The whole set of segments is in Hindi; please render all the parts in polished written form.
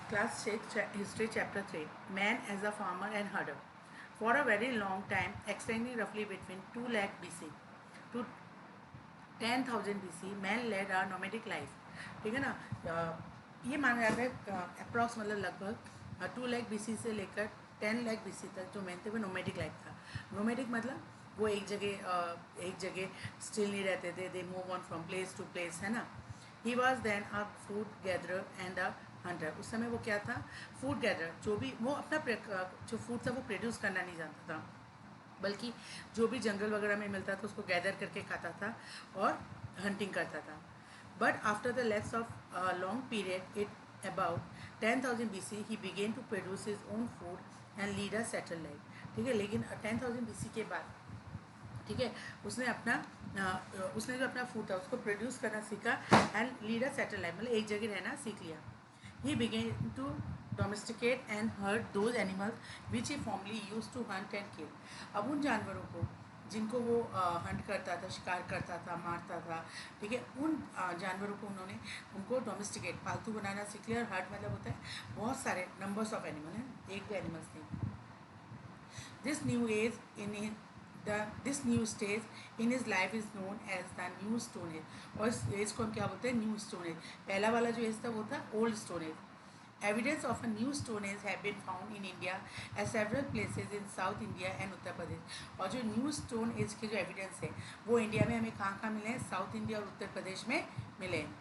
Class 6, History Chapter 3, Man as a Farmer and Herder. For a very long time, extending roughly between 2 lakh BC to 10,000 BC, man led a nomadic life. ठीक है ना? ये माना जाता है अप्रॉक्स मतलब लगभग 2 लाख BC से लेकर 10 लाख BC तक जो मैन थे वो नोमेडिक लाइफ था. नोमेडिक मतलब वो एक जगह स्टिल नहीं रहते थे. They move on from place to place, है ना. He was then a food gatherer and a hunter. उस समय वो क्या था? Food gatherer. जो भी वो अपना जो फूड था वो प्रोड्यूस करना नहीं जानता था, बल्कि जो भी जंगल वगैरह में मिलता था उसको गैदर करके खाता था और हंटिंग करता था. But after the lapse of long period it about 10,000 BC he began to produce his own food and lead a settle life. ठीक है, लेकिन 10,000 BC के बाद, ठीक है, उसने जो अपना फूड था उसको प्रोड्यूस करना सीखा and lead a settle life मतलब एक जगह रहना सीख लिया. He began to domesticate and herd those animals which he formerly use to hunt and kill. अब उन जानवरों को जिनको वो हंट करता था, शिकार करता था, मारता था, ठीक है, उन जानवरों को उनको डोमेस्टिकेट पालतू बनाना सीख लिया. और हर्ट मतलब होता है बहुत सारे नंबर्स ऑफ एनिमल हैं, एक भी एनिमल्स नहीं. This new age in this new stage in his life is known as the new stone age. और इस एज को हम क्या बोलते हैं? New stone as. पहला वाला जो एज था वो था old stone as. Evidence of a new stone age have been found in India at several places in South India and Uttar Pradesh. और जो न्यू स्टोन एज के जो एविडेंस है वो इंडिया में हमें कहाँ कहाँ मिले हैं? साउथ इंडिया और उत्तर प्रदेश में मिले हैं.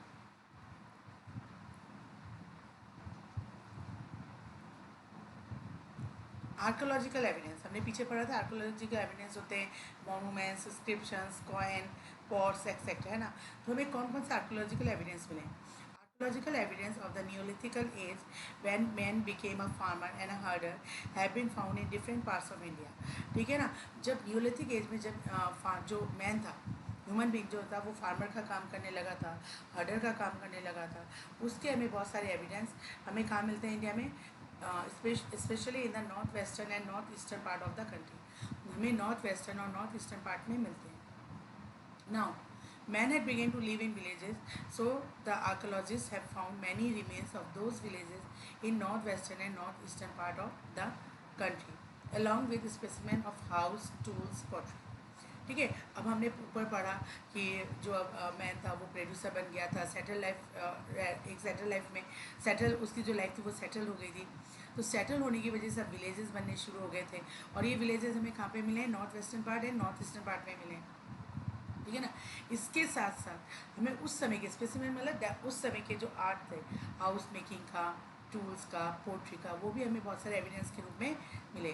आर्कोलॉजिकल एविडेंस हमने पीछे पढ़ा था. आर्कोलॉजिकल एविडेंस होते हैं monuments, inscriptions, coin, pots etcetera, है ना. तो हमें कौन कौन से आर्कोलॉजिकल एविडेंस मिले? Archaeological evidence of the neolithical age when man became a farmer and a herder have been found in different parts of India. ठीक है ना. जब न्यूलिथिक एज में जब जो मैन था, ह्यूमन बींग जो था वो फार्मर का काम करने लगा था, हर्डर का काम करने लगा था, उसके हमें बहुत सारे एविडेंस हमें कहाँ मिलते हैं इंडिया में? Specially in the north western and north eastern part of the country. हमें नॉर्थ वेस्टर्न और नॉर्थ ईस्टर्न पार्ट में मिलते हैं. Now man had begun to live in villages, so the archaeologists have found many remains of those villages in northwestern and northeastern part of the country, along with specimen of house, tools, pottery. ठीक है. अब हमने ऊपर पढ़ा कि जो मैन था वो प्रोड्यूसर बन गया था, सेटल लाइफ, एक सेटल लाइफ में सेटल उसकी जो लाइफ थी वो सेटल हो गई थी. तो सेटल होने की वजह से अब विलेजेस बनने शुरू हो गए थे. और ये विलेजेस हमें कहाँ पे मिले हैं? North western part and north eastern part में मिले हैं. ठीक है ना. इसके साथ साथ हमें उस समय के स्पेसिमेन मतलब उस समय के जो आर्ट थे, हाउस मेकिंग का, टूल्स का, पोट्री का, वो भी हमें बहुत सारे एविडेंस के रूप में मिले.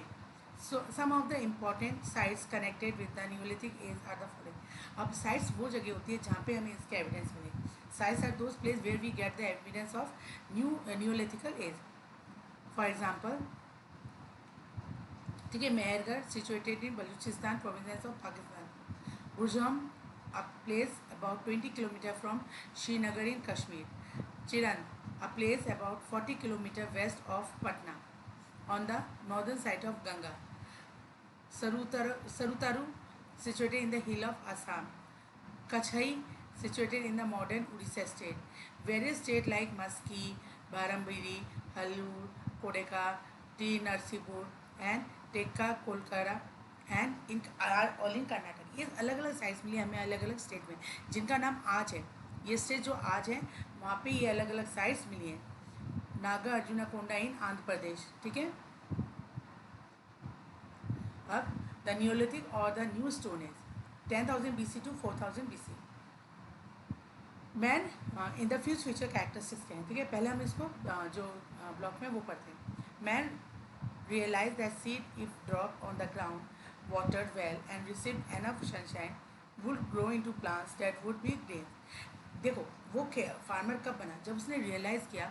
So some of the important sites connected with the neolithic age are the following. अब साइट्स वो जगह होती है जहाँ पे हमें इसके एविडेंस मिले. Sites are those place where we get the evidence of neolithical age. For example, ठीक है, Mehrgarh situated in Baluchistan province of Pakistan. Burzahom, a place about 20 km from Srinagar in Kashmir. Chiran, a place about 40 km west of Patna on the northern side of Ganga. Sarutaru, situated in the hill of Assam. Kachhai, situated in the modern Odisha state. Various states like Maski, Barambiri, Hallur, Kodeka, T. Narsipur and Tekka Kolkara and in are all in Karnataka. ये अलग अलग साइट्स मिली हमें अलग अलग स्टेट में जिनका नाम आज है. ये स्टेट जो आज है वहाँ पे ये अलग अलग साइट्स मिली हैं. नागा अर्जुना कोंडा इन आंध्र प्रदेश. ठीक है. अब द न्यूलिथिक और the new stone age 10,000 BC to 4,000 BC. Man in the future characteristics के हैं. ठीक है, पहले हम इसको जो ब्लॉक में वो पढ़ते हैं. Man realized that seed if dropped on the ground watered well and received enough sunshine would grow into plants that would be grains. देखो वो फार्मर कब बना? जब उसने रियलाइज़ किया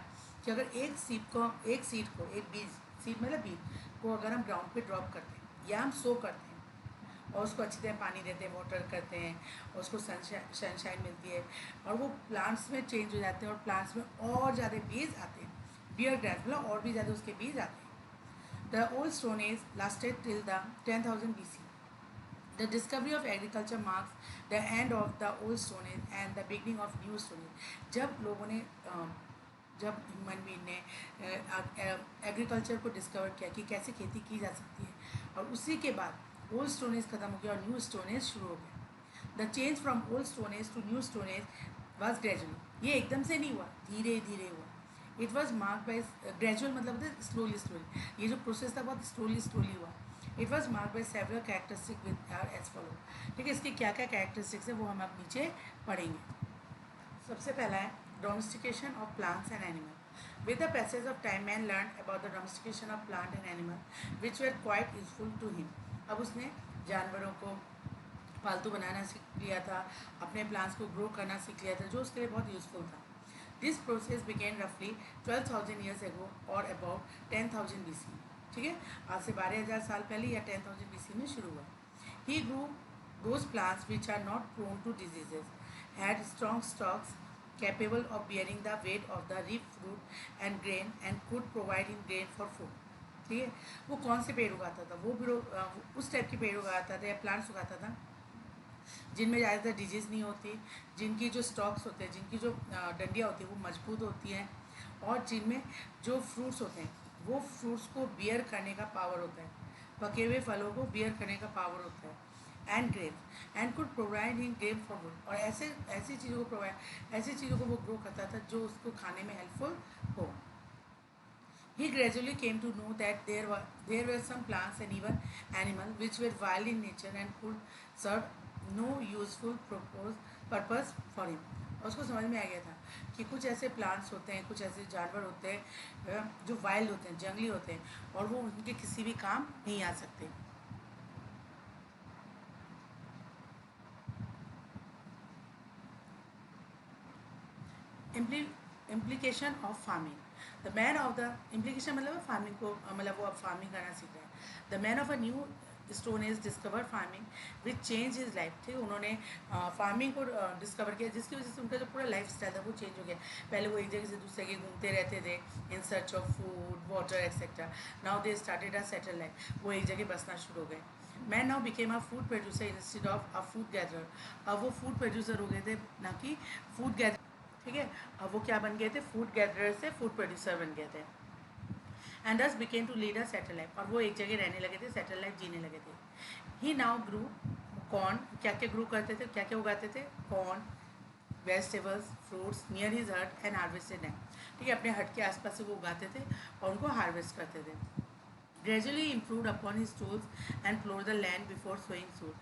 कि अगर एक सीड को एक बीज, सीड मतलब बीज को अगर हम ग्राउंड पे ड्रॉप करते हैं या हम सो करते हैं और उसको अच्छी तरह पानी देते हैं, वाटर करते हैं और उसको सनशाइन मिलती है और वो प्लांट्स में चेंज हो जाते हैं और प्लांट्स में और ज़्यादा बीज आते हैं. बियर ग्रास मतलब और भी ज़्यादा उसके बीज आते हैं. The old Stone Age lasted till the 10,000 BC. The discovery of agriculture marks the end of the old Stone Age and the beginning of new Stone Age. जब लोगों ने जब ह्यूमन बीइंग ने एग्रीकल्चर को डिस्कवर किया कि कैसे खेती की जा सकती है, और उसी के बाद ओल्ड स्टोन एज ख़त्म हो गया और न्यू स्टोन एज शुरू हो गया। The change from old stone age to new stone age was gradually, ये एकदम से नहीं हुआ, धीरे धीरे हुआ। It was mark by gradual, मतलब होता है स्लोली स्लोली, ये जो प्रोसेस था बहुत स्लोली स्लोली हुआ। It was mark by several characteristic with are as follow. ठीक है, इसके क्या क्या कैरेक्टरिस्टिक्स है वो हम अब नीचे पढ़ेंगे। सबसे पहला है domestication of plants and animal. With the passage of time man learn about the domestication of plant and animal which were quite useful to him. अब उसने जानवरों को पालतू बनाना सीख लिया था, अपने प्लांट्स को ग्रो करना सीख लिया था, जो उसके लिए बहुत यूजफुल था। दिस प्रोसेस बिगेन रफली 12,000 ईयर्स एगो और अबाउट 10,000 BC। ठीक है, आज से 12,000 साल पहले या 10,000 BC में शुरू हुआ। ही ग्रू those plants which are not prone to diseases, had strong stalks capable of bearing the weight of the leaf fruit and grain and could provide him grain for food। ठीक है, वो कौन से पेड़ उगाता था? वो भी उस टाइप के पेड़ उगाता था या प्लांट्स उगाता था जिनमें ज़्यादातर डिजीज़ नहीं होती, जिनकी जो स्टॉक्स होते हैं, जिनकी जो डंडियाँ होती हैं वो मजबूत होती हैं, और जिनमें जो फ्रूट्स होते हैं वो फ्रूट्स को बियर करने का पावर होता है, पके हुए फलों को बियर करने का पावर होता है। And grapes and could provide in grape for food, और ऐसी चीज़ों को वो ग्रो करता था जो उसको खाने में हेल्पफुल हो। He gradually came to know that there were some plants and even animals which were wild in nature and could serve no useful purpose for him। और उसको समझ में आ गया था कि कुछ ऐसे प्लांट्स होते हैं, कुछ ऐसे जानवर होते हैं जो वाइल्ड होते हैं, जंगली होते हैं, और वो उनके किसी भी काम नहीं आ सकते। Implication of farming. The man of the implication मतलब फार्मिंग को, मतलब वो अब फार्मिंग करना सीख रहा है। The man of a new stone as discover farming which change his life. ठीक है, उन्होंने फार्मिंग को डिस्कवर किया जिसकी वजह से उनका जो पूरा लाइफ स्टाइल था वो चेंज हो गया। पहले वो एक जगह से दूसरी जगह घूमते रहते थे इन search of food water etcetera. Now they started a settle life, वो एक जगह बसना शुरू हो गए। Man now became a food producer instead of a food gatherer. अब वो फूड प्रोड्यूसर हो गए थे, ना कि फूड गैदर। ठीक है, अब वो क्या बन गए थे? फूड गैदरर से फूड प्रोड्यूसर बन गए थे। And thus became to lead a settle life, और वो एक जगह रहने लगे थे, सेटल लाइफ जीने लगे थे। ही नाउ ग्रू कॉर्न, क्या क्या ग्रू करते थे, क्या क्या उगाते थे? Corn, vegetables, fruits near his हट एंड हार्वेस्टेड देम। ठीक है, अपने हट के आसपास से वो उगाते थे और उनको हार्वेस्ट करते थे। Gradually improve upon his tools and floor the land before sowing seeds.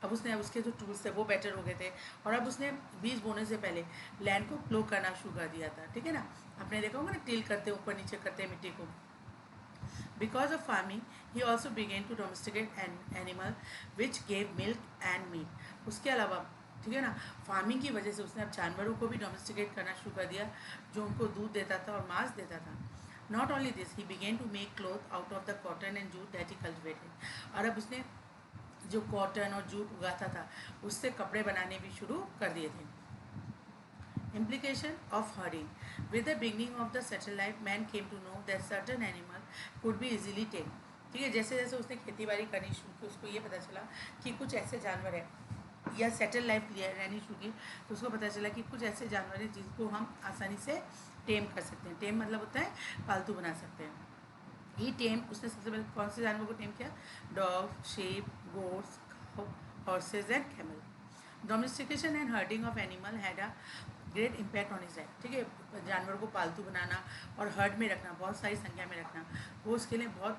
अब उसने उसके जो टूल्स थे वो बेटर हो गए थे, और अब उसने बीज बोने से पहले लैंड को प्लो करना शुरू कर दिया था। ठीक है ना, आपने देखा होगा ना, टिल करते ऊपर नीचे करते मिट्टी को। Because of farming he also began to domesticate an animal which gave milk and meat. उसके अलावा, ठीक है ना, फार्मिंग की वजह से उसने अब जानवरों को भी डोमेस्टिकेट करना शुरू कर दिया जो उनको दूध देता था और मांस देता था। Not only this, he began to make cloth out of the cotton and jute that he cultivated. और अब उसने जो कॉटन और जूट उगाता था उससे कपड़े बनाने भी शुरू कर दिए थे। Implication of herding. With the beginning of the settled life, man came to know that certain animal could be easily tamed। ठीक है, जैसे जैसे उसने खेती बाड़ी करनी शुरू की उसको ये पता चला कि कुछ ऐसे जानवर हैं, या सेटल लाइफ रहनी शुरू की तो उसको पता चला कि कुछ ऐसे जानवर हैं जिसको हम आसानी से टेम कर सकते हैं। टेम मतलब होता है पालतू बना सकते हैं। ही टेम, उसने सबसे पहले कौन से जानवर को टेम किया? Dog, sheep, goats, horses and camel। Domestication and herding of animal had a great impact on his life. ठीक है, जानवरों को पालतू बनाना और हर्ड में रखना, बहुत सारी संख्या में रखना, वो उसके लिए बहुत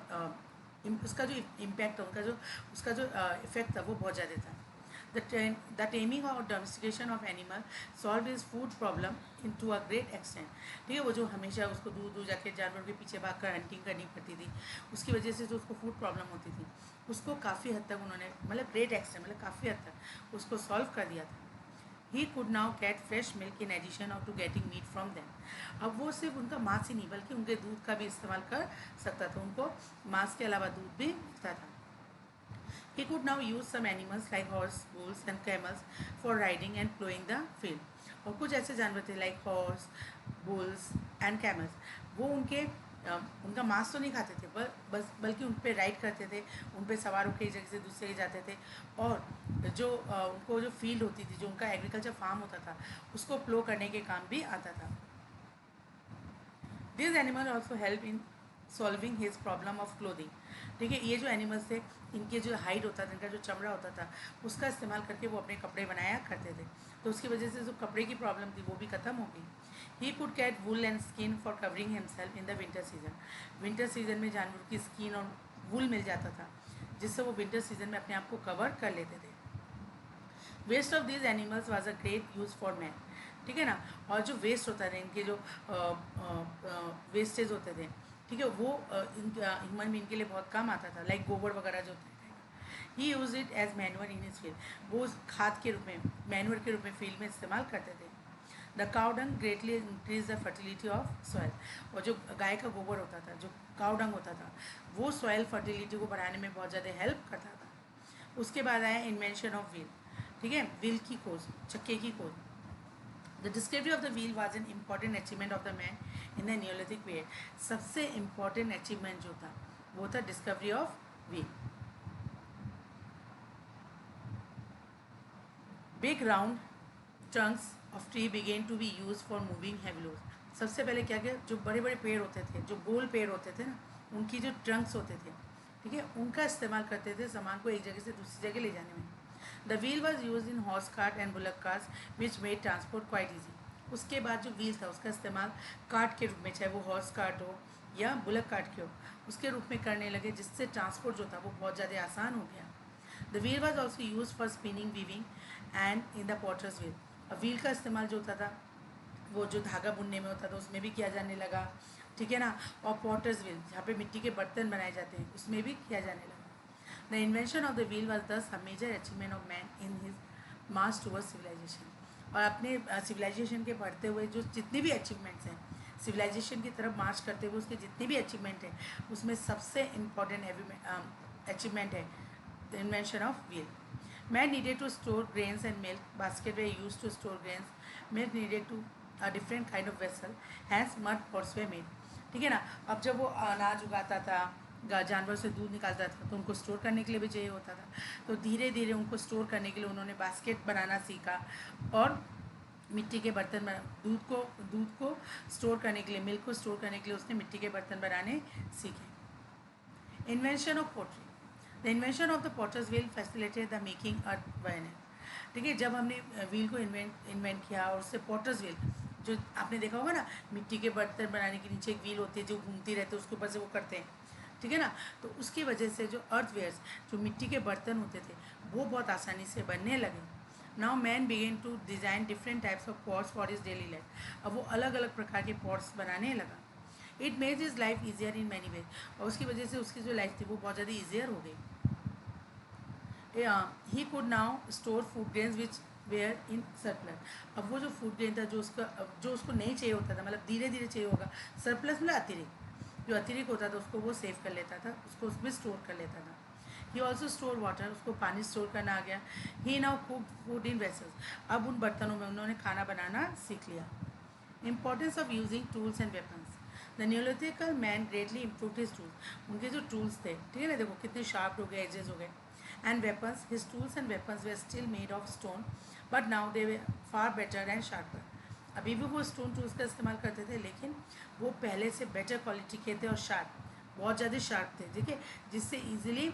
उसका जो इम्पैक्ट था, उसका जो इफेक्ट था वो बहुत ज़्यादा था। The taming or domestication of animal solved his food problem into a great extent। ठीक है, वो जो हमेशा उसको दूर दूर जाके जानवर के पीछे भाग कर हंटिंग करनी पड़ती थी, उसकी वजह से जो उसको फूड प्रॉब्लम होती थी उसको काफ़ी हद तक उन्होंने, मतलब ग्रेट एक्सटेंट, मतलब काफ़ी हद तक उसको सॉल्व कर दिया था। He could now get fresh milk in addition of to getting meat from them. अब वो सिर्फ उनका मांस ही नहीं बल्कि उनके दूध का भी इस्तेमाल कर सकता था, उनको मांस के अलावा दूध भी मिलता था। He could now use some animals like horse, bulls and camels for riding and plowing the field। और कुछ ऐसे जानवर थे like horse, bulls and camels, वो उनका मांस तो नहीं खाते थे बल्कि उन पर राइड करते थे, उन पर सवार होकर एक जगह से दूसरी जगह जाते थे, और जो उनको जो फील्ड होती थी, जो उनका एग्रीकल्चर फार्म होता था, उसको प्लो करने के काम भी आता था। This animal also help in solving his problem of clothing. ठीक है, ये जो एनिमल्स थे, इनके जो हाइड होता था, इनका जो चमड़ा होता था, उसका इस्तेमाल करके वो अपने कपड़े बनाया करते थे। तो उसकी वजह से जो कपड़े की प्रॉब्लम थी वो भी ख़त्म हो गई। He could get wool and skin for covering himself in the winter season. Winter season में जानवर की स्किन और वुल मिल जाता था, जिससे वो विंटर सीजन में अपने आप को कवर कर लेते थे। Waste of these animals was a great use for man. ठीक है ना, और जो वेस्ट होता था, इनके जो वेस्टेज होते थे, ठीक है, वो ह्यूमन बींग के लिए बहुत काम आता था, लाइक गोबर वगैरह जो होता है। He use it as manure in his field. वो खाद के रूप में, मैनुअर के रूप में फील्ड में इस्तेमाल करते थे। The cow dung greatly increase the fertility of soil. और जो गाय का गोबर होता था, जो काउ डंग होता था, वो सॉइल फर्टिलिटी को बढ़ाने में बहुत ज़्यादा हेल्प करता था। उसके बाद आया इन्वेंशन ऑफ व्हील। ठीक है, व्हील की खोज, चक्के की खोज। The discovery of the wheel was an important achievement of the man in the Neolithic period. सबसे इम्पॉर्टेंट अचीवमेंट जो था वो था discovery of wheel. Big round trunks of tree began to be use for moving heavy loads. सबसे पहले क्या किया, जो बड़े बड़े पेड़ होते थे, जो गोल पेड़ होते थे ना, उनकी जो ट्रंक्स होते थे, ठीक है, उनका इस्तेमाल करते थे सामान को एक जगह से दूसरी जगह ले जाने में। The wheel was use in horse cart and bullock cars which made transport quite easy. उसके बाद जो व्हील था उसका इस्तेमाल कार्ट के रूप में, चाहे वो हॉर्स कार्ट हो या बुलक कार्ट के हो, उसके रूप में करने लगे, जिससे ट्रांसपोर्ट जो था वो बहुत ज़्यादा आसान हो गया। The wheel was also use for spinning, weaving and in the potter's wheel. अब व्हील का इस्तेमाल जो होता था वो जो धागा बुनने में होता था उसमें भी किया जाने लगा। ठीक है ना, और पॉटर्स व्हील जहाँ पे मिट्टी के बर्तन बनाए जाते हैं उसमें भी किया जाने लगा। The invention of the wheel was thus a major achievement of man in his march towards civilisation. और अपने सिविलाइजेशन के बढ़ते हुए जो जितने भी अचीवमेंट्स हैं, सिविलाइजेशन की तरफ मार्च करते हुए उसके जितने भी अचीवमेंट हैं, उसमें सबसे इम्पॉर्टेंट अचीवमेंट है the invention of wheel. Man needed to store grains and milk. Basket were used to store grains. Milk needed to a different kind of vessel. Hence mud pots were made. ठीक है ना, अब जब वो अनाज उगाता था, जानवर से दूध निकालता था, तो उनको स्टोर करने के लिए भी चाहिए होता था। तो धीरे धीरे उनको स्टोर करने के लिए उन्होंने बास्केट बनाना सीखा, और मिट्टी के बर्तन दूध को स्टोर करने के लिए, मिल्क को स्टोर करने के लिए उसने मिट्टी के बर्तन बनाने सीखे। Invention of pottery. The invention of the potter's wheel facilitated the making earthenware. ठीक है, जब हमने व्हील को इन्वेंट किया और उससे पॉटर्स व्हील, जो आपने देखा होगा ना, मिट्टी के बर्तन बनाने के नीचे एक व्हील होती है जो घूमती रहती है, उसके ऊपर से वो करते हैं। ठीक है ना, तो उसकी वजह से जो अर्थवेयर्स, जो मिट्टी के बर्तन होते थे, वो बहुत आसानी से बनने लगे। Now man began to design different types of pots for his daily life. अब वो अलग अलग प्रकार के पॉट्स बनाने लगा। It made his life easier in many ways. और उसकी वजह से उसकी जो लाइफ थी वो बहुत ज़्यादा ईजियर हो गई। He could now store food grains which were in surplus. अब वो जो फूड ग्रेन था, जो उसको नहीं चाहिए होता था, मतलब धीरे धीरे चाहिए होगा, सरप्लस मतलब अतिरिक्त, जो अतिरिक्त होता था उसको वो सेव कर लेता था, उसको उसमें स्टोर कर लेता था। ही ऑल्सो स्टोर वाटर, उसको पानी स्टोर करना आ गया। He now cook food in vessels. अब उन बर्तनों में उन्होंने खाना बनाना सीख लिया। Importance of using tools and weapons. The neolithical man greatly improve his tools. उनके जो टूल्स थे, ठीक है ना, देखो कितने शार्प हो गए, एजेस हो गए। And weapons, his tools and weapons way still made of stone, but now they way far better and sharper. अभी भी वो स्टोन टूल्स का इस्तेमाल करते थे, लेकिन वो पहले से बेटर क्वालिटी के थे और शार्प, बहुत ज़्यादा शार्प थे, ठीक है, जिससे ईजिली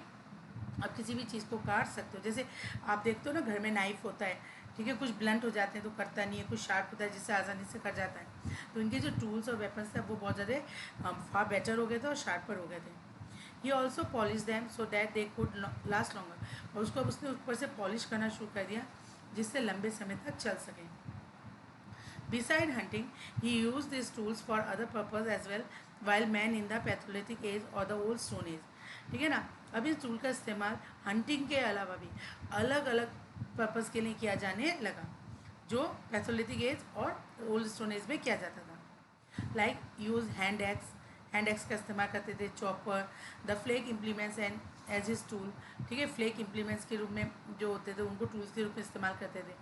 आप किसी भी चीज़ को काट सकते हो। जैसे आप देखते हो ना, घर में नाइफ होता है, ठीक है, कुछ ब्लंट हो जाते हैं तो करता नहीं है, कुछ शार्प होता है जिससे आसानी से कट जाता है। तो इनके जो टूल्स और वेपन्स थे वो बहुत ज़्यादा फार बेटर हो गए थे और शार्पर हो गए थे। He also polish them so that they could last longer. और उसको अब उसने ऊपर से पॉलिश करना शुरू कर दिया, जिससे लंबे समय तक चल सकें। Beside hunting, he used these tools for other purpose as well, while man in the Paleolithic age or the old stone age। ठीक है ना, अब इस टूल का इस्तेमाल हंटिंग के अलावा भी अलग अलग पर्पज़ के लिए किया जाने लगा, जो पैथोलिथिक एज और ओल्ड स्टोन एज में किया जाता था। लाइक यूज हैंड एक्स का इस्तेमाल करते थे, chopper, the flake implements and as his tool. ठीक है, फ्लेक इम्प्लीमेंट्स के रूप में जो होते थे उनको टूल्स के रूप में इस्तेमाल करते थे।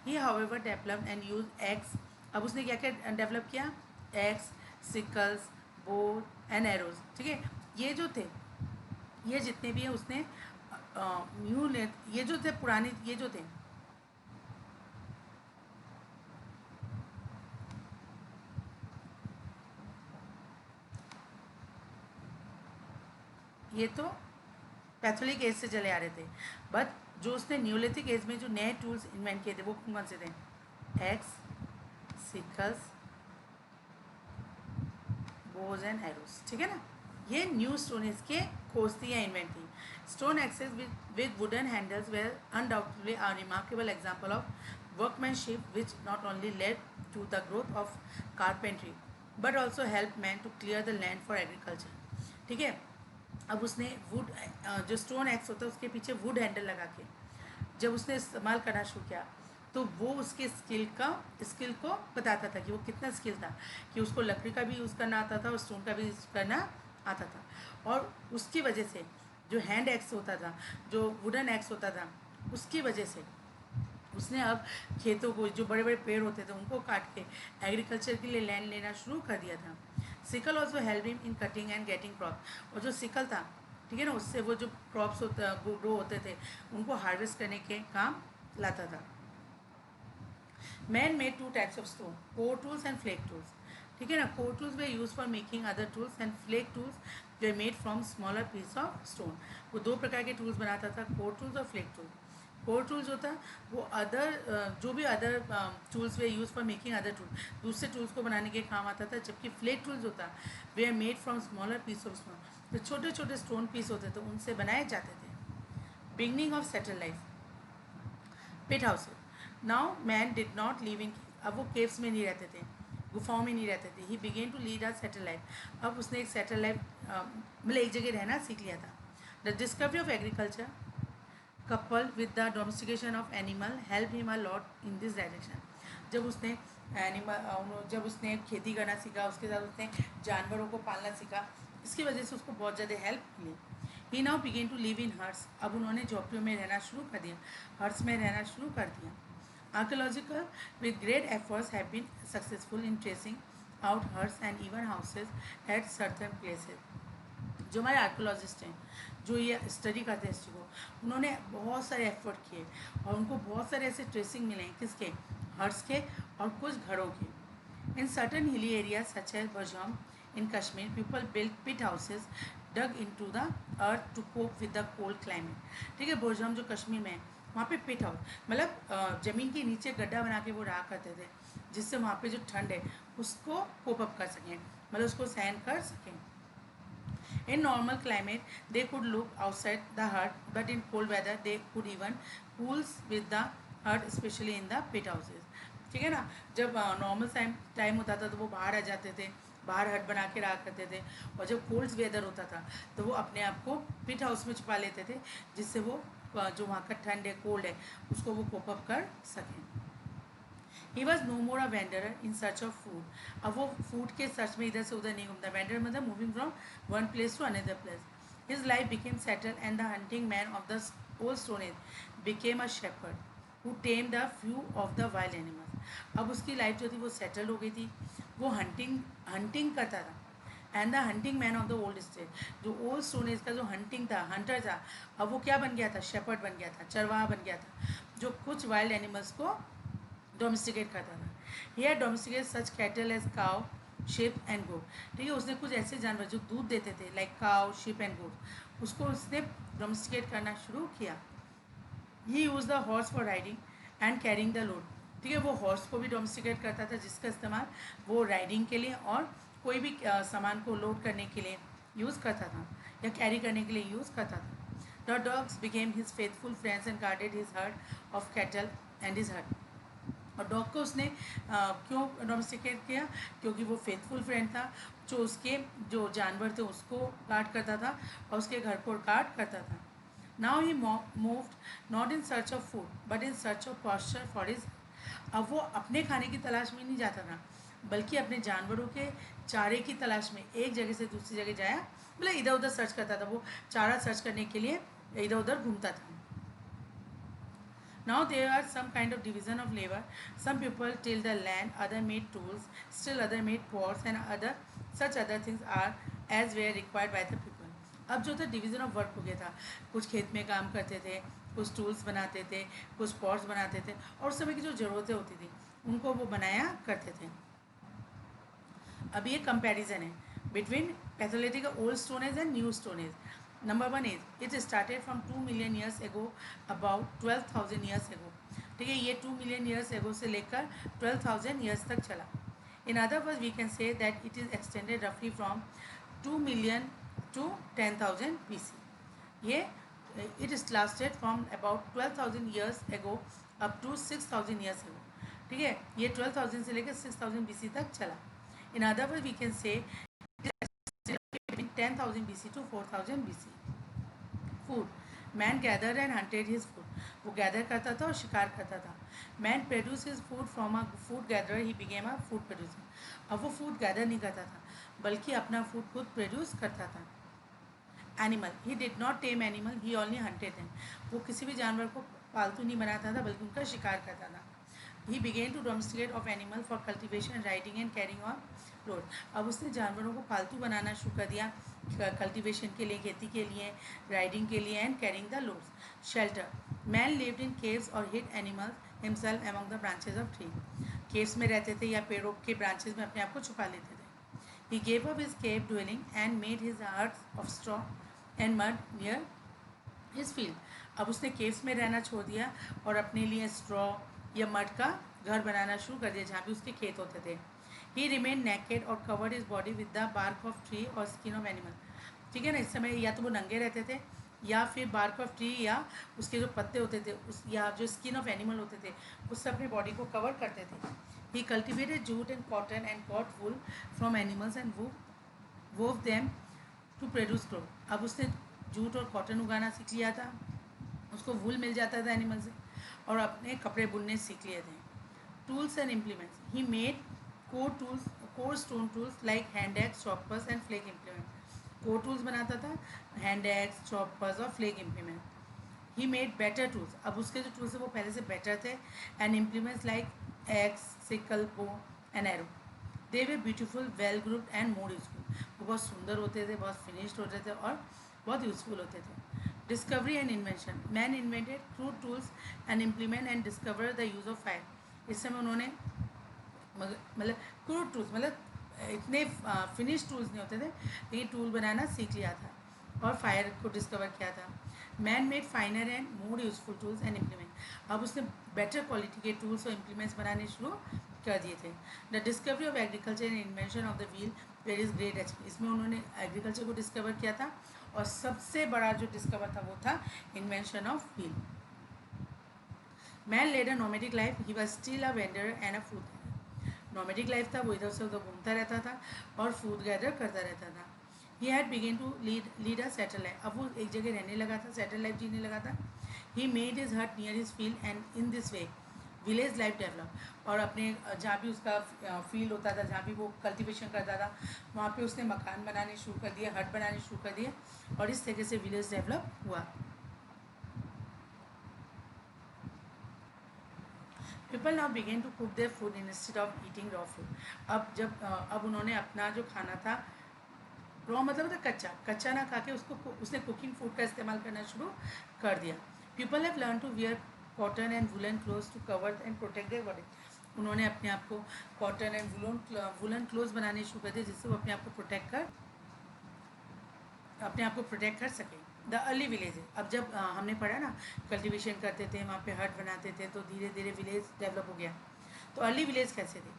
He however develop and use axe. अब उसने क्या क्या डेवलप किया, axe, sickles, bow and arrows. ठीक है, ये जो थे, ये जितने भी हैं उसने न्यू ये जो थे पुराने, ये जो थे, ये तो पैथोलिक एज से चले आ रहे थे, बट जो उसने न्यूलिथिक एज में जो नए टूल्स इन्वेंट किए थे वो कौन से थे? X, sicles, Bhoj and arrows, ठीक है ना। ये न्यू स्टोन एज के खोज थी या इन्वेंट थी। Stone axes with wooden handles were undoubtedly a remarkable example of workmanship which not only led to the growth of carpentry but also helped men to clear the land for agriculture, ठीक है। अब उसने वुड, जो स्टोन एक्स होता है उसके पीछे वुड हैंडल लगा के जब उसने इस्तेमाल करना शुरू किया तो वो उसके स्किल को बताता था कि वो कितना स्किल था, कि उसको लकड़ी का भी यूज़ करना आता था और स्टोन का भी यूज़ करना आता था। और उसकी वजह से जो हैंड एक्स होता था, जो वुडन एक्स होता था, उसकी वजह से उसने अब खेतों को, जो बड़े बड़े पेड़ होते थे उनको काट के एग्रीकल्चर के लिए लैंड लेना शुरू कर दिया था। Sickle also help him in cutting and getting crop. और जो सिकल था, ठीक है ना, उससे वो जो क्रॉप्स ग्रो होते थे उनको हार्वेस्ट करने के काम लाता था। Man made two types of stone, core tools and flake tools, ठीक है ना। Core tools were use for making other tools and flake tools were made from smaller piece of stone. वो दो प्रकार के टूल्स बनाता था, कोर टूल्स और फ्लेक टूल्स। कोर टूल्स होता है वो जो भी other tools were use for making other tool, दूसरे टूल्स को बनाने के काम आता था। जबकि फ्लेक टूल्स होता है they are made from smaller piece of stone, जो छोटे छोटे स्टोन पीस होते थे उनसे बनाए जाते थे। Beginning of settle life, pit house. Now man did not live in, अब वो केव्स में नहीं रहते थे, गुफाओं में नहीं रहते थे। He began to lead a settle life, अब उसने एक सेटल लाइफ मतलब एक जगह रहना सीख लिया था। The discovery of agriculture coupled with the domestication of animal help him a lot in this direction। जब उसने खेती करना सीखा, उसके साथ उसने जानवरों को पालना सीखा, इसकी वजह से उसको बहुत ज़्यादा हेल्प मिली। He now began to live in huts, अब उन्होंने झोपड़ियों में रहना शुरू कर दिया, हर्ट्स में रहना शुरू कर दिया। Archaeological with great efforts have been successful in tracing out huts and even houses at certain places. जो हमारे आर्कोलॉजिस्ट हैं, जो ये स्टडी करते हैं हिस्ट्री को, उन्होंने बहुत सारे एफर्ट किए और उनको बहुत सारे ऐसे ट्रेसिंग मिले हैं, किसके? हर्ट्स के और कुछ घरों के। In certain hilly area such as Burzahom in Kashmir people build pit houses dug into the earth to cope with the cold climate, ठीक है। बोरजाम जो कश्मीर में है वहाँ पे पिट हाउस मतलब ज़मीन के नीचे गड्ढा बना के वो रहा करते थे, जिससे वहाँ पे जो ठंड है उसको कोप अप कर सकें, मतलब उसको सहन कर सकें। In normal climate, they could look outside the hut, but in cold weather, they could even cool with the hut, especially in the pit houses. ठीक है ना, जब नॉर्मल टाइम होता था तो वो बाहर आ जाते थे, बाहर हट बना के रहा करते थे, और जब कोल्ड वेदर होता था तो वो अपने आप को पिट हाउस में छुपा लेते थे, जिससे वो जो वहाँ का ठंड है, कोल्ड है, उसको वो कोप अप कर सकें। He was no more a wanderer in search of food, अब वो फूड के सर्च में इधर से उधर नहीं घूमता। वेंडर मतलब moving from one place to another place. His life became settle and the hunting man of the old stone age became a shepherd who tame the few of the wild animals. अब उसकी लाइफ जो थी वो सेटल हो गई थी, वो हंटिंग करता था। And the hunting man of the old state, जो ओल्ड स्टोन एज का जो हंटिंग था, हंटर था, अब वो क्या बन गया था? शेपर्ड बन गया था, चरवाहा बन गया था, जो कुछ वाइल्ड एनिमल्स को डोमेस्टिकेट करता था। He had domesticate such cattle as cow, sheep and goat, ठीक है। उसने कुछ ऐसे जानवर जो दूध देते थे, like cow, sheep and goat, उसको उसने डोमेस्टिकेट करना शुरू किया। He use the horse for riding and carrying the load, ठीक है। वो हॉर्स को भी डोमेस्टिकेट करता था, जिसका इस्तेमाल वो राइडिंग के लिए और कोई भी सामान को लोड करने के लिए यूज़ करता था या कैरी करने के लिए यूज़ करता था। The dogs became his faithful friends and guarded his heard of cattle and his heard. और डॉग को उसने क्यों डोमेस्टिकेट किया? क्योंकि वो फेथफुल फ्रेंड था, जो उसके जो जानवर थे उसको गार्ड करता था और उसके घर को गार्ड करता था। Now he moved not in search of food but in search of pasture for his, अब वो अपने खाने की तलाश में नहीं जाता था, बल्कि अपने जानवरों के चारे की तलाश में एक जगह से दूसरी जगह जाया, मतलब इधर उधर सर्च करता था। वो चारा सर्च करने के लिए इधर उधर घूमता था। Now there are some kind of division of labor. Some people till the land, other made tools, still other made pots and such other things are as were required by the people. अब जो था डिवीज़न ऑफ वर्क हो गया था, कुछ खेत में काम करते थे, कुछ टूल्स बनाते थे, कुछ पॉट्स बनाते थे, और उस समय की जो ज़रूरतें होती थी उनको वो बनाया करते थे। अब ये कंपैरिजन है between palaeolithic old stone age and new stone age. Number one is it started from 2 million years ago, about 12,000 years ago. ठीक है, ये 2 million years ago से लेकर 12,000 years तक चला. In other words, we can say that it is extended roughly from 2 million to 10,000 BC. ये it is lasted from about 12,000 years ago up to 6,000 years ago. ठीक है, ये 12,000 से लेकर 6,000 BC तक चला. In other words, we can say between 10,000 BC to 4,000 BC. Food. Man gathered and hunted his food. वो गैदर करता था और शिकार करता था. Man produced his food from a food gatherer. He became a food producer. अब वो फूड गैदर नहीं करता था बल्कि अपना फूड खुद प्रोड्यूस करता था. Animal. He did not tame animal, he only hunted them. वो किसी भी जानवर को पालतू नहीं बनाता था बल्कि उनका शिकार करता था. He began to domesticate of animal for cultivation, riding and carrying on road. अब उसने जानवरों को पालतू बनाना शुरू कर दिया कल्टिवेशन के लिए, खेती के लिए, राइडिंग के लिए and carrying the loads. Shelter. Man lived in caves और hid animals himself among the branches of tree. Caves में रहते थे या पेड़ों के ब्रांचेज में अपने आप को छुपा लेते थे. He gave up his cave dwelling and made his hut of straw and mud near his field. अब उसने केव्स में रहना छोड़ दिया और अपने लिए स्ट्रॉ या मड का घर बनाना शुरू कर दिया जहाँ भी उसके खेत होते थे. He remained naked or covered his body with the bark of tree or skin of animal. ठीक है ना, इस समय या तो वो नंगे रहते थे या फिर बार्क ऑफ ट्री या उसके जो पत्ते होते थे उस या जो स्किन ऑफ एनिमल होते थे उससे अपनी बॉडी को कवर करते थे. He cultivated jute and cotton and got wool from animals and wove them to produce cloth. अब उसने जूट और कॉटन उगाना सीख लिया था, उसको वूल मिल जाता था एनिमल से और अपने कपड़े बुनने सीख लिए थे. Tools and implements. He made core stone tools like hand axe, choppers and flake implements. core tools बनाता था, hand axe, choppers और flake implements. He made better tools. अब उसके जो tools है वो पहले से better थे and implements like axe, sickle, bow and arrow. They were beautiful, well grouped and more useful. वो बहुत सुंदर होते थे, बहुत finished होते थे और बहुत useful होते थे. Discovery and invention. Man invented crude tools and implement and discovered the use of fire. इस समय उन्होंने मतलब क्रूड टूल्स मतलब इतने फिनिश टूल्स नहीं होते थे लेकिन टूल बनाना सीख लिया था और फायर को डिस्कवर किया था. Man made finer and more useful tools and implement. अब उसने बेटर क्वालिटी के टूल्स और इम्प्लीमेंट्स बनाने शुरू कर दिए थे. The discovery of agriculture and invention of the wheel were is great achieve. इसमें उन्होंने एग्रीकल्चर को डिस्कवर किया था और सबसे बड़ा जो डिस्कवर था वो था invention of wheel. Man led a nomadic life. He was still a wanderer and a food. Nomadic life था, वो इधर से उधर घूमता रहता था और फूड गैदर करता रहता था. He had begin to lead a settle life. अब वो एक जगह रहने लगा था, सेटल लाइफ जीने लगा था. ही मेड हिज हट near his field and in this way village life develop. और अपने जहाँ भी उसका फील्ड होता था, जहाँ भी वो कल्टिवेशन करता था वहाँ पे उसने मकान बनाने शुरू कर दिए, हट बनाने शुरू कर दिए और इस तरीके से विलेज डेवलप हुआ. People now began to cook their food instead of eating raw food. अब उन्होंने अपना जो खाना था, रॉ मतलब था कच्चा, कच्चा ना खा के उसने कुकिंग फूड का इस्तेमाल करना शुरू कर दिया. People have learn to wear cotton and woollen clothes to cover and protect their body. उन्होंने अपने आप को कॉटन एंड वुलन क्लोथ्स बनाने शुरू कर दिए जिससे वो अपने आप को प्रोटेक्ट कर सके. The early village. अब जब हमने पढ़ा ना कल्टिवेशन करते थे, वहाँ पे हट बनाते थे तो धीरे धीरे विलेज डेवलप हो गया. तो अर्ली विलेज कैसे थे?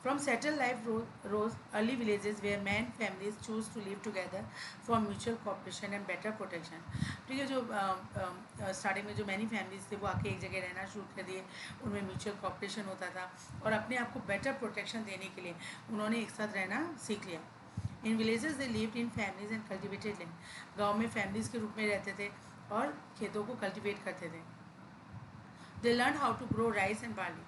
From settle life rose early villages where many families choose to live together for mutual cooperation and better protection. ठीक है, जो स्टार्टिंग में जो मैनी फैमिलीज थे वो आके एक जगह रहना शुरू कर दिए, उनमें म्यूचुअल कॉपरेशन होता था और अपने आप को बेटर प्रोटेक्शन देने के लिए उन्होंने एक साथ रहना सीख लिया. In villages they lived in families and cultivated land. गाँव में फैमिलीज के रूप में रहते थे और खेतों को कल्टिवेट करते थे. They learn how to grow rice and barley,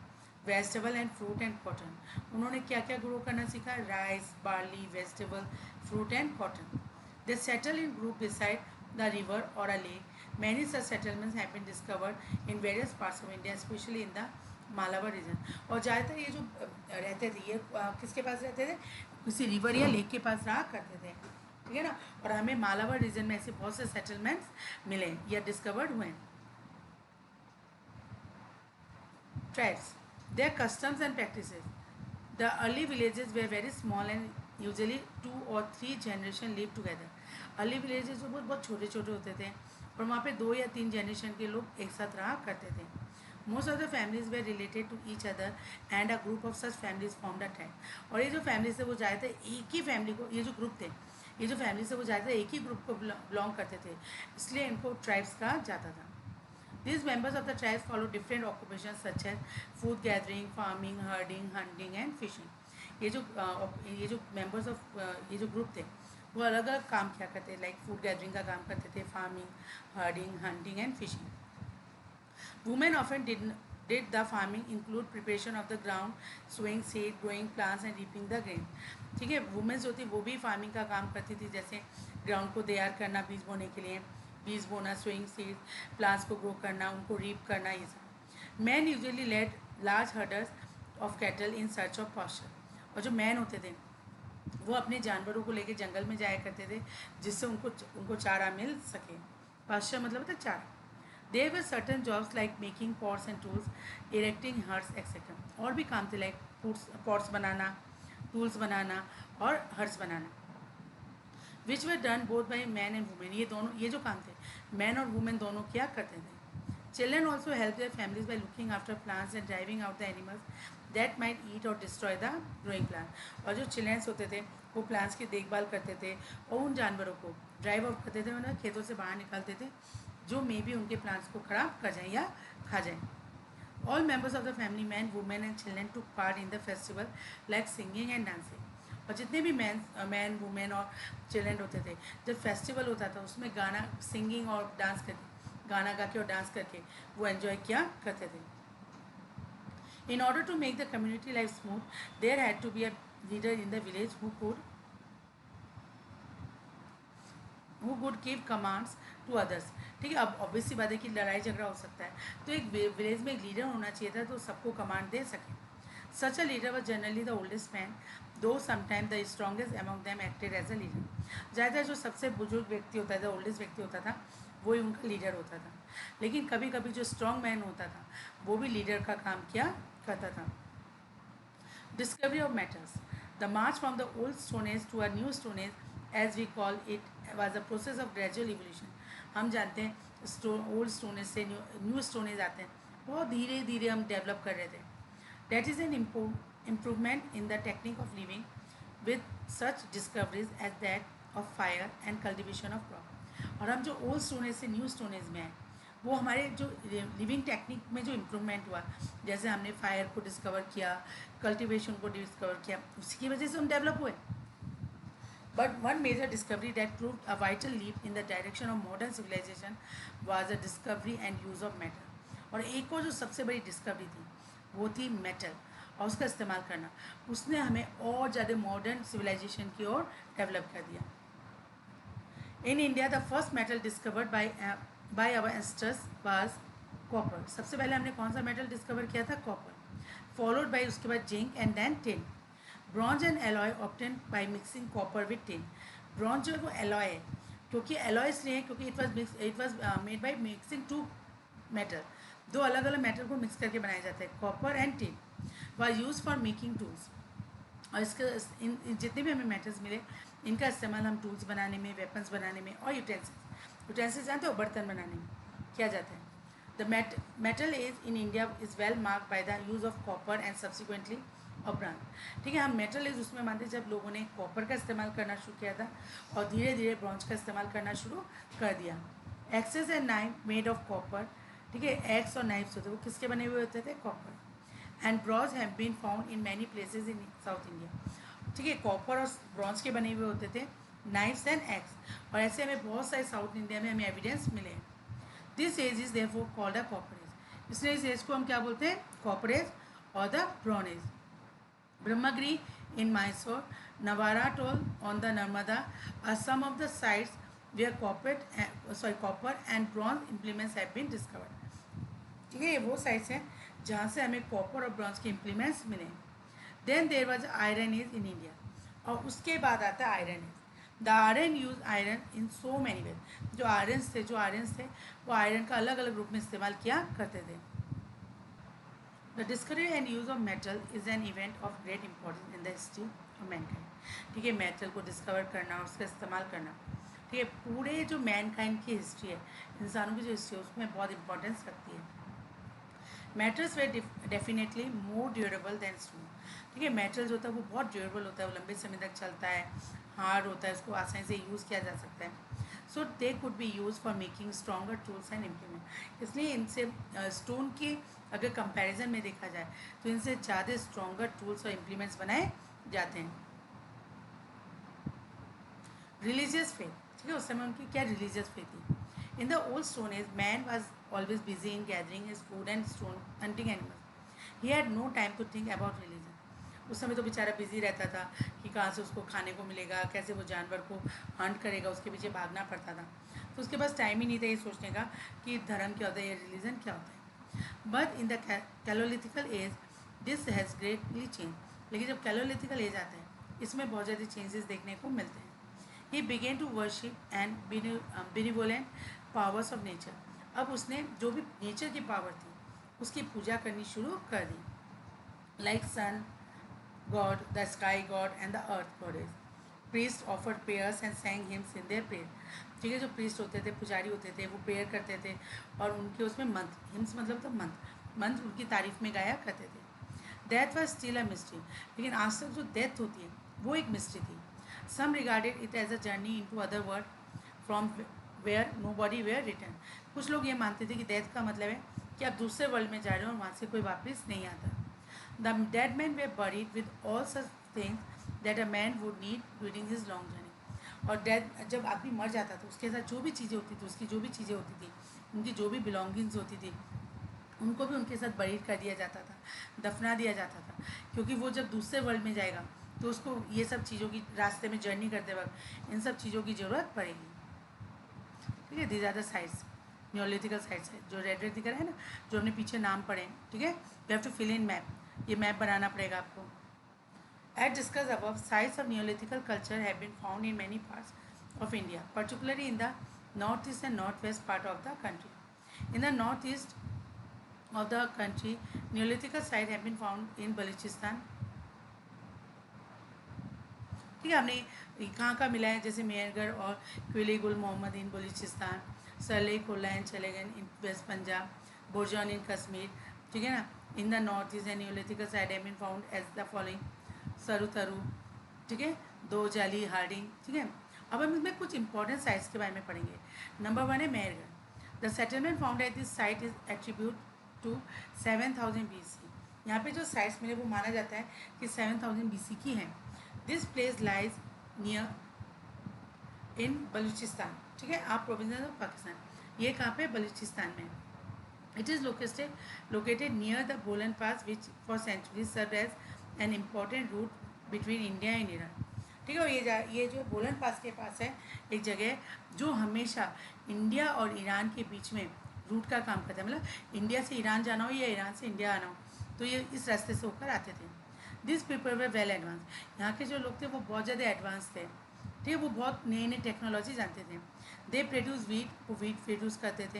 vegetable and fruit and cotton. उन्होंने क्या क्या ग्रो करना सीखा? Rice, barley, vegetable, fruit and cotton. They settle in group beside the river और a lake. Many such settlements have been discovered in various parts of India specially in the Malabar region. और ज़्यादातर ये जो रहते थे ये किसके पास रहते थे? किसी रिवर या लेक के पास रहा करते थे. ठीक है ना. और हमें मालाबार रीजन में ऐसे बहुत से सेटलमेंट्स मिले या डिस्कवर्ड हुए. Tribes. Their customs and practices. The early villages were very small and usually 2 or 3 generation live together. Early villages जो बहुत छोटे छोटे होते थे और वहाँ पे 2 या 3 जनरेशन के लोग एक साथ रहा करते थे। Most of the families were related to each other and a group of such families formed a tribe. और ये जो फैमिलीज थे वो ज़्यादातर एक ही फैमिली को, ये जो ग्रुप थे, ये जो फैमिलीज थे वो ज़्यादातर एक ही ग्रुप को बिलोंग करते थे, इसलिए इनको ट्राइब्स कहा जाता था। These members of the tribes follow different occupations such as food gathering, farming, herding, hunting and fishing. ये जो members of ये जो group थे वो अलग अलग काम क्या करते थे, लाइक फूड गैदरिंग का काम करते थे, farming, herding, hunting and fishing. Women often did the farming include preparation of the ground, sowing seed, growing plants and reaping the grain। ठीक है, वुमेन्स जो थी वो भी फार्मिंग का काम करती थी, जैसे ग्राउंड को तैयार करना बीज बोने के लिए, बीज बोना, सोइंग सीड, प्लांट्स को ग्रो करना, उनको रीप करना, ये सब। Man usually led large herders of cattle in search of pasture. और जो मैन होते थे वो अपने जानवरों को लेके जंगल में जाया करते थे जिससे उनको चारा मिल सके। पास्चर मतलब होता है चारा। There were certain jobs like making pots and tools, erecting huts etcetera. और भी काम थे लाइक पॉट्स बनाना, टूल्स बनाना और हर्ट्स बनाना। Which were done both by man and women. ये दोनों, ये जो काम थे मैन और वुमेन दोनों क्या करते थे। Children also help their families by looking after plants and driving out the animals that might eat और डिस्ट्रॉय द ग्रोइंग प्लांट। और जो चिल्ड्रंस होते थे वो प्लांट्स की देखभाल करते थे और उन जानवरों को ड्राइव आउट करते थे, उन्हें खेतों से बाहर निकालते थे जो मे बी उनके प्लांट्स को खराब कर जाए या खा जाए। All members of the family, man, women and children, took part in the festival like singing and dancing. और जितने भी मैन वुमेन और चिल्ड्रन होते थे, जब फेस्टिवल होता था उसमें गाना, सिंगिंग और डांस करके, गाना गा के और डांस करके वो एंजॉय किया करते थे। In order to make the community life smooth, there had to be a leader in the village who could give commands to others. ठीक है, अब ऑब्वियस सी बात है कि लड़ाई झगड़ा हो सकता है, तो एक विलेज में एक लीडर होना चाहिए था तो सबको कमांड दे सके। Such a leader was generally the oldest man, though sometime the strongest among them acted as a leader. ज़्यादातर जो सबसे बुजुर्ग व्यक्ति होता था, ओल्डेस्ट व्यक्ति होता था, वही उनका लीडर होता था। लेकिन कभी कभी जो स्ट्रॉन्ग मैन होता था वो भी लीडर का काम किया करता था। Discovery of metals. The march from the old Stone Age to a new Stone Age, as we call it, was a process of gradual evolution. हम जानते हैं ओल्ड स्टोन एज से न्यू स्टोन एज आते हैं, बहुत धीरे धीरे हम डेवलप कर रहे थे। That is an improvement in the technique of living with such discoveries as that of fire and cultivation of crop. और हम जो ओल्ड स्टोन एज से न्यू स्टोन एज में आए वो हमारे जो लिविंग टेक्निक में जो इम्प्रूवमेंट हुआ, जैसे हमने फायर को डिस्कवर किया, कल्टीवेशन को डिस्कवर किया, उसी की वजह से हम डेवलप हुए। But one major discovery that proved a vital leap in the direction of modern civilization was the discovery and use of metal. और एक और जो सबसे बड़ी डिस्कवरी थी वो थी मेटल और उसका इस्तेमाल करना। उसने हमें और ज़्यादा मॉडर्न सिविलाइजेशन की ओर डेवलप कर दिया। In India the first metal discovered by our ancestors was copper. सबसे पहले हमने कौन सा मेटल डिस्कवर किया था? कॉपर। फॉलोड बाय उसके बाद zinc and then tin. Bronze and alloy obtain by mixing copper with tin. Bronze जो है वो एलॉय है, क्योंकि एलॉय इसलिए है क्योंकि it was made by mixing two metal. दो अलग अलग मेटल को मिक्स करके बनाया जाता है, copper and tin. Was use for making tools. और इसके जितने भी हमें मेटल्स मिले इनका इस्तेमाल हम टूल्स बनाने में, वेपन्स बनाने में और यूटेंसिल्स जानते हो, बर्तन बनाने में किया जाता है। The metal age in India is well mark by the use of copper and subsequently और ब्रॉन्ज। ठीक है, हम मेटल एज उसमें मानते हैं जब लोगों ने कॉपर का इस्तेमाल करना शुरू किया था और धीरे धीरे ब्रॉन्ज का इस्तेमाल करना शुरू कर दिया। Axes and knife made of copper. ठीक है, एक्स और नाइफ्स होते वो किसके बने हुए होते थे? Copper. And bronze have been found in many places in South India. ठीक है, कॉपर और ब्रॉन्ज के बने हुए होते थे नाइफ्स एंड एक्स, और ऐसे हमें बहुत सारे साउथ इंडिया में हमें एविडेंस मिले हैं। This age is therefore called a copper age. इसलिए इस एज को हम क्या बोलते हैं? कॉपर एज और the bronze age. Brahmagiri in Mysore, Navara toll on the Narmada are some of the sites where copper and bronze implements have been discovered. ठीक है, ये वो साइट्स हैं जहाँ से हमें कॉपर और ब्रॉन्ज के इम्प्लीमेंट्स मिले। Then there was iron age in India, और उसके बाद आता है iron age. The iron use iron in so many ways. जो आयरन्स थे वो आयरन का अलग अलग रूप में इस्तेमाल किया करते थे। The discovery and use of metal is an event of great importance in the history of mankind. ठीक है, मेटल को डिस्कवर करना और उसका इस्तेमाल करना, ठीक है, पूरे जो मैनकाइंड की हिस्ट्री है, इंसानों की जो हिस्ट्री है, उसमें बहुत इंपॉर्टेंस रखती है। Metals were definitely more durable than stone, ठीक है, मेटल जो होता है वो बहुत ड्यूरेबल होता है, वो लंबे समय तक चलता है, हार्ड होता है, उसको आसानी से यूज़ किया जा सकता है। So they could be use for making stronger tools and implement, इसलिए इनसे स्टोन के अगर कंपैरिजन में देखा जाए तो इनसे ज़्यादा स्ट्रॉन्गर टूल्स और इम्प्लीमेंट्स बनाए जाते हैं। रिलीजियस फेथ, ठीक है, उस समय उनकी क्या रिलीजियस फेथ थी। In the old stone age man was always busy in gathering his food and stone hunting animals, he had no time to think about religion. उस समय तो बेचारा बिजी रहता था कि कहाँ से उसको खाने को मिलेगा, कैसे वो जानवर को हंट करेगा, उसके पीछे भागना पड़ता था, तो उसके पास टाइम ही नहीं था ये सोचने का कि धर्म क्या होता है या रिलीजन क्या होता है। But in the chalcolithical age this has greatly change, लेकिन जब कैलोलिथिकल एज आता है इसमें बहुत ज़्यादा चेंजेस देखने को मिलते हैं। He began to worship and benevolent powers of nature, अब उसने जो भी नेचर की पावर थी उसकी पूजा करनी शुरू कर दी, like sun God, the sky god and the earth goddess. Priests offered prayers and sang hymns in their prayer. ठीक है, जो प्रीस्ट होते थे, पुजारी होते थे, वो प्रेयर करते थे और उनके उसमें मंत्र, हिम्स मतलब तो मंत्र उनकी तारीफ में गाया करते थे। Death was still a mystery, लेकिन आज तक जो डेथ होती है वो एक मिस्ट्री थी। Some regarded it as a journey into other world from where nobody where return, कुछ लोग ये मानते थे कि डेथ का मतलब है कि आप दूसरे वर्ल्ड में जा रहे हो और वहाँ से कोई वापस नहीं आता। The dead men were buried with all such things that a man would need during his long journey. और डेथ, जब आदमी मर जाता था उसके साथ जो भी चीज़ें होती थी, उसकी जो भी चीज़ें होती थी, उनकी जो भी बिलोंगिंग्स होती थी, उनको भी उनके साथ बरीड कर दिया जाता था, दफना दिया जाता था, क्योंकि वो जब दूसरे वर्ल्ड में जाएगा तो उसको ये सब चीज़ों की, रास्ते में जर्नी करते वक्त इन सब चीज़ों की ज़रूरत पड़ेगी। ठीक है, these are the sites, neolithical sites है, जो रेड रेड दिख रहा है ना, जो हमने पीछे नाम पढ़े, ठीक है, you have to fill in map, ये मैप बनाना पड़ेगा आपको। As discuss above, sites of neolithical culture have been found in many parts of India, particularly in the north east and north west part of the country. In the north east of the country, Neolithic site have been found in Balochistan। ठीक है, हमने कहाँ कहाँ मिला है, जैसे मेहरगढ़ और क्विली गुल मोहम्मद इन बलूचिस्तान, सरले कोला एंड चलेगन in west Punjab, Burzahom in Kashmir, ठीक है ना। In the north east and neolithical site have been found as the following, Sarutaru, ठीक है, दो जाली हार्डिंग, ठीक है। अब हम इसमें कुछ इंपॉर्टेंट साइट्स के बारे में पढ़ेंगे। नंबर 1 है Mehrgarh. The settlement found at this site is attribute to 7000 BC। यहाँ पे जो साइट्स मिले वो माना जाता है कि 7000 BC की हैं। This place lies near in Balochistan, ठीक है, आप प्रोविंस ऑफ पाकिस्तान, ये कहाँ पे, बलूचिस्तान में। It is located near the Bolan pass which for centuries serve as an important route between India and Iran, ठीक है। और ये जो बोलन पास के पास है एक जगह जो हमेशा इंडिया और ईरान के बीच में रूट का काम करता है, मतलब इंडिया से ईरान जाना हो या ईरान से इंडिया आना हो तो ये इस रास्ते से होकर आते थे। This people way well advance, यहाँ के जो लोग थे वो बहुत ज़्यादा एडवांस थे, ठीक है, वो बहुत नई नई टेक्नोलॉजी जानते थे। दे प्रोड्यूस वीट, वो वीट प्रोड्यूस करते थे,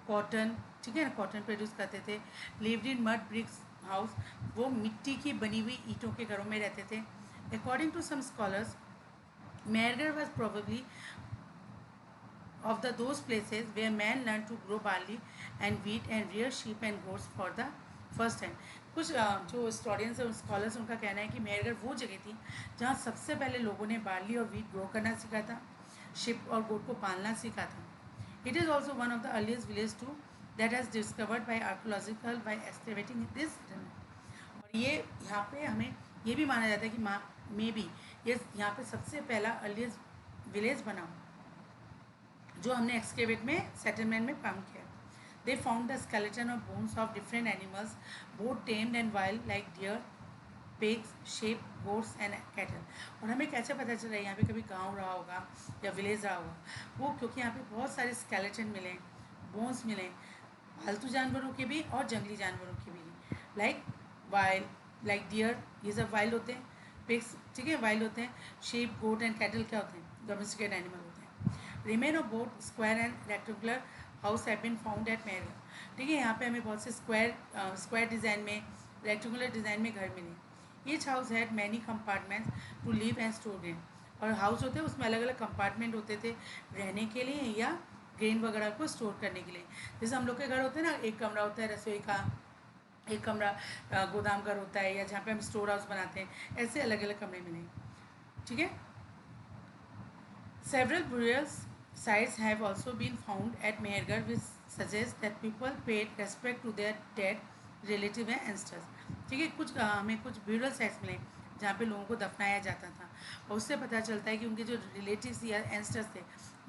कॉटन, ठीक है ना, कॉटन प्रोड्यूस करते थे। Lived in mud bricks house, वो मिट्टी की बनी हुई ईंटों के घरों में रहते थे। According to some scholars, Mehrgarh was probably of those places where man learned to grow barley and wheat and rear sheep and goats for the first time। कुछ जो हिस्टोरियंस और स्कॉलर्स उनका कहना है कि मेहरगढ़ वो जगह थी जहाँ सबसे पहले लोगों ने बार्ली और वीट ग्रो करना सीखा था, शिप और गोट को पालना सीखा था। It is also one of the earliest village to that has discovered by archaeological by estimating this settlement. और ये यहाँ पे हमें ये भी माना जाता है कि मे बी ये यहाँ पे सबसे पहला अर्लीस्ट विलेज बना जो हमने एक्सकेवेट में सेटलमेंट में काम किया। They found the skeleton of bones of different animals both tamed and wild like deer, pigs, sheep, goats and cattle. और हमें कैसे पता चल रहा है यहाँ पे कभी गांव रहा होगा या विलेज रहा होगा, वो क्योंकि यहाँ पे बहुत सारे स्केलेटन मिले, बोन्स मिले, पालतू जानवरों के भी और जंगली जानवरों के भी, लाइक वाइल्ड, लाइक डियर, ये सब वाइल्ड होते हैं, पिग्स, ठीक है, वाइल्ड होते हैं, शीप, गोट एंड कैटल क्या होते हैं, डोमेस्टिकेट एनिमल होते हैं। Remain of both square and rectangular house have been found at Mehrgarh, ठीक है, यहाँ पे हमें बहुत से स्क्वायर डिज़ाइन में, रेक्टेंगुलर डिज़ाइन में घर मिले। Each house had many compartments to live and store grain. और हाउस होते हैं उसमें अलग अलग कंपार्टमेंट होते थे रहने के लिए या ग्रेन वगैरह को स्टोर करने के लिए। जैसे हम लोग के घर होते हैं ना, एक कमरा होता है रसोई का, एक कमरा गोदाम घर होता है, या जहाँ पे हम स्टोर हाउस बनाते हैं, ऐसे अलग अलग कमरे मिले। ठीक है। Several burial sites have also been found at Mehergarh, which suggests that people paid respect to their dead relative and ancestors. ठीक है, कुछ हमें कुछ ब्यूरल साइट्स मिले जहाँ पे लोगों को दफनाया जाता था, और उससे पता चलता है कि उनके जो रिलेटिव्स या एंसेस्टर्स थे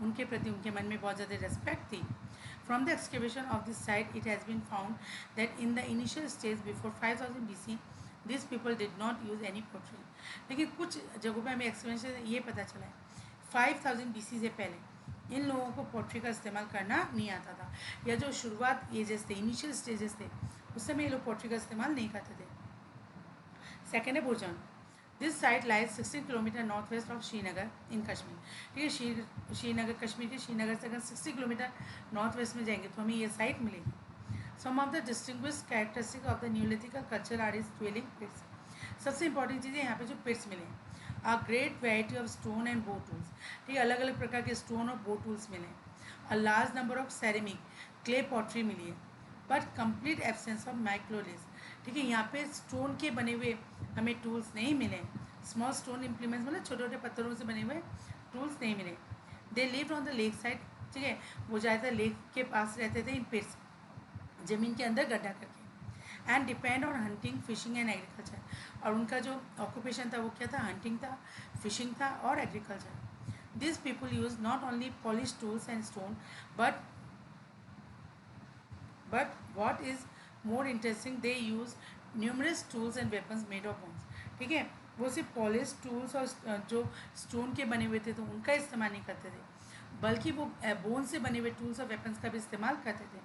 उनके प्रति उनके मन में बहुत ज़्यादा रेस्पेक्ट थी। From the excavation of this site, it has been found that in the initial stage before 5000 BC, these people did not use any pottery. लेकिन कुछ जगहों पे हमें एक्सकवेशन से ये पता चला है 5000 BC से पहले इन लोगों को पोट्री का इस्तेमाल करना नहीं आता था, या जो शुरुआत एजेस थे, इनिशियल स्टेजेस थे, उस समय ये लोग पोट्री का इस्तेमाल नहीं करते थे। सेकेंड है भोजन। This site lies 16 kilometre north west of Srinagar in Kashmir. ठीक है, श्रीनगर कश्मीर के श्रीनगर से अगर 60 किलोमीटर नॉर्थ वेस्ट में जाएंगे तो हमें ये साइट मिलेगी। Some of the distinguished characteristic of the neolithical culture are is dwelling pits. सबसे इंपॉर्टेंट चीज़ है यहाँ पे जो पिट्स मिले, a great variety of stone and bone tools. ठीक है, अलग अलग प्रकार के स्टोन और बो टूल्स मिले। A large number of ceramic clay pottery मिली है, but complete absence of microliths. ठीक है, यहाँ पे स्टोन के बने हुए हमें टूल्स नहीं मिले। स्मॉल स्टोन इम्प्लीमेंट्स मतलब छोटे छोटे पत्थरों से बने हुए टूल्स नहीं मिले। They lived on the lake side. ठीक है, वो ज़्यादातर लेक के पास रहते थे इन पिट्स, ज़मीन के अंदर गड्ढा करके। And depend on hunting, fishing and agriculture. और उनका जो ऑक्यूपेशन था वो क्या था, हंटिंग था, फिशिंग था और agriculture. This people use not only polish tools and stone but what is more interesting, they use numerous tools and weapons made of bones। ठीक है, वो सिर्फ पॉलिश टूल्स और जो स्टोन के बने हुए थे तो उनका इस्तेमाल नहीं करते थे, बल्कि वो बोन से बने हुए टूल्स और वेपन्स का भी इस्तेमाल करते थे।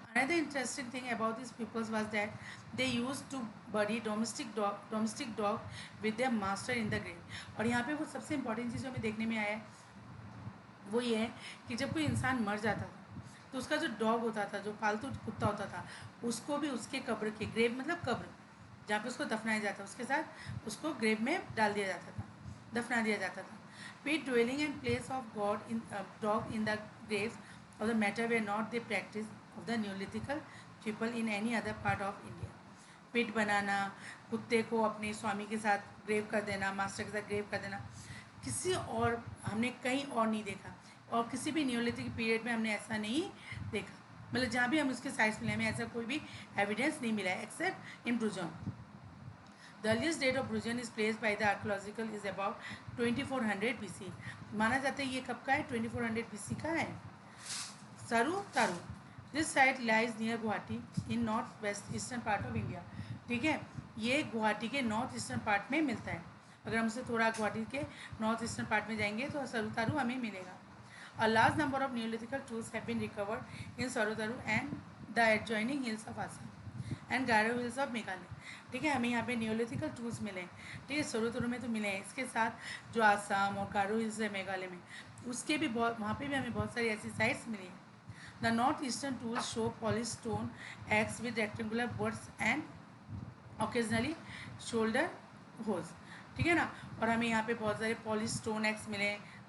Another interesting thing about these peoples was that they used to bury domestic dog with their master in the grave। और यहाँ पे वो सबसे इम्पोर्टेंट चीज़ जो हमें देखने में आया है वो ये है कि जब कोई इंसान मर जाता था तो उसका जो डॉग होता था, जो पालतू कुत्ता होता था, उसको भी उसके कब्र के, ग्रेव मतलब कब्र जहाँ पे उसको दफनाया जाता, उसके साथ उसको ग्रेव में डाल दिया जाता था, दफना दिया जाता था। Pit dwelling and place of god in dog in the graves of the master were not the practice of the neolithical people in any other part of India. Pit बनाना, कुत्ते को अपने स्वामी के साथ ग्रेव कर देना, मास्टर के साथ ग्रेव कर देना, किसी और हमने कहीं और नहीं देखा, और किसी भी न्यूलिथिक पीरियड में हमने ऐसा नहीं देखा। मतलब जहाँ भी हम उसके साइट्स मिले हमें ऐसा कोई भी एविडेंस नहीं मिला है except in Burzahom. The earliest date of Burzahom is place by the archaeological is about 2400 BC। माना जाता है ये कब का है, 2400 BC का है। सरू तारू। This site lies near Guwahati in north west eastern part of India. ठीक है, ये गुवाहाटी के नॉर्थ ईस्टर्न पार्ट में मिलता है। अगर हम उसे थोड़ा गुवाहाटी के नॉर्थ ईस्टर्न पार्ट में जाएंगे तो सरुतारू हमें मिलेगा। A large number of Neolithical tools have been recovered in Sarutaru and the adjoining hills of Assam and Garo hills of Meghalaya। ठीक है, हमें यहाँ पे न्यूलिथिकल टूल्स मिले हैं। ठीक है, सरुतारू में तो मिले हैं, इसके साथ जो आसाम और गारो हिल्स है मेघालय में, उसके भी बहुत, वहाँ पे भी हमें बहुत सारी ऐसी साइट्स मिली हैं। The north eastern tools show polish stone axe with rectangular butts and occasionally shoulder hoes. ठीक है ना, और हमें यहाँ पे बहुत सारे पॉलिश स्टोन एक्स मिले हैं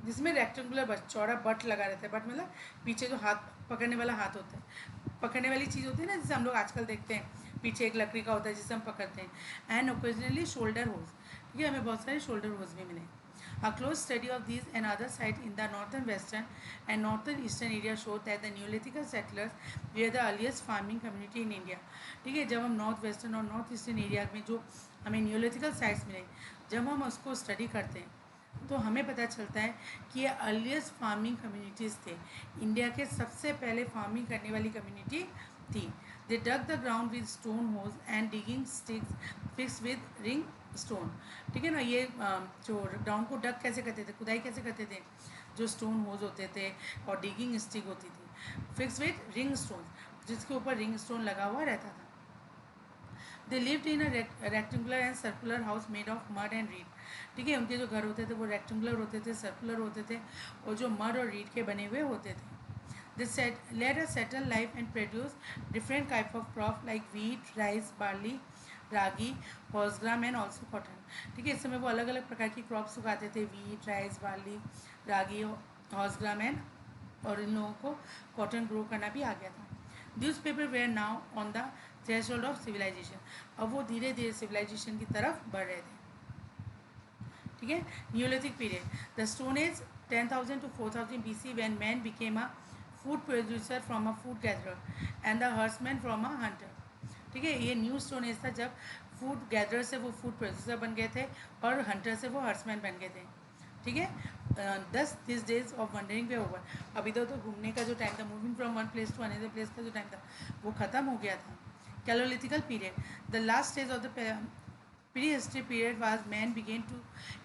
जिसमें रेक्टेंगुलर बट चौड़ा बट लगा रहता है। बट मतलब पीछे जो हाथ पकड़ने वाला हाथ होता है, पकड़ने वाली चीज़ होती है ना, जिसे हम लोग आजकल देखते हैं, पीछे एक लकड़ी का होता है जिससे हम पकड़ते हैं। And occasionally shoulder hoes. ठीक है, हमें बहुत सारे शोल्डर होज भी मिले। A close study of these and other sites in the northern western and northern eastern area showed that the Neolithical settlers were the earliest farming community in India। ठीक है, जब हम नॉर्थ वेस्टर्न और नॉर्थ ईस्टर्न एरिया में जो हमें न्यूलिथिकल साइट्स मिले, जब हम उसको स्टडी करते हैं तो हमें पता चलता है कि ये अर्लीस्ट फार्मिंग कम्युनिटीज़ थे, इंडिया के सबसे पहले फार्मिंग करने वाली कम्युनिटी थी। They dug the ground with stone hoes and digging sticks fixed with ring stone. ठीक है ना, ये जो ग्राउंड को डग कैसे करते थे, खुदाई कैसे करते थे, जो स्टोन होज होते थे और डिगिंग स्टिक होती थी, फिक्स विद रिंग स्टोन, जिसके ऊपर रिंग स्टोन लगा हुआ रहता था। They lived in a rectangular and circular house made of mud and read. ठीक है, उनके जो घर होते थे वो रेक्टेंगुलर होते थे, सर्कुलर होते थे, और जो मड और रीड के बने हुए होते थे। This led a settle life and produce different type of crop like wheat, rice, barley, ragi, horse gram and also cotton. ठीक है, इस समय वो अलग अलग प्रकार की क्रॉप्स उगाते थे, wheat, rice, barley, ragi, horse gram and, और इन लोगों को कॉटन ग्रो करना भी आ गया था। News paper were now on the threshold of civilization. अब वो धीरे धीरे सिविलाइजेशन की तरफ बढ़ रहे थे। ठीक है, Neolithic period, the stone age 10,000 to 4,000 BC when man became a food producer from a food gatherer and the herdsman from a hunter। ठीक है, ये न्यू स्टोन एज था जब फूड गैदरर से वो फूड प्रोड्यूसर बन गए थे और हंटर से वो हर्ट्समैन बन गए थे। ठीक है, this days of wandering were over. अब इधर तो घूमने का जो टाइम था, moving from one place to another place का जो टाइम था वो ख़त्म हो गया था। Chalcolithical period, the last stage of the prehistory period was man began to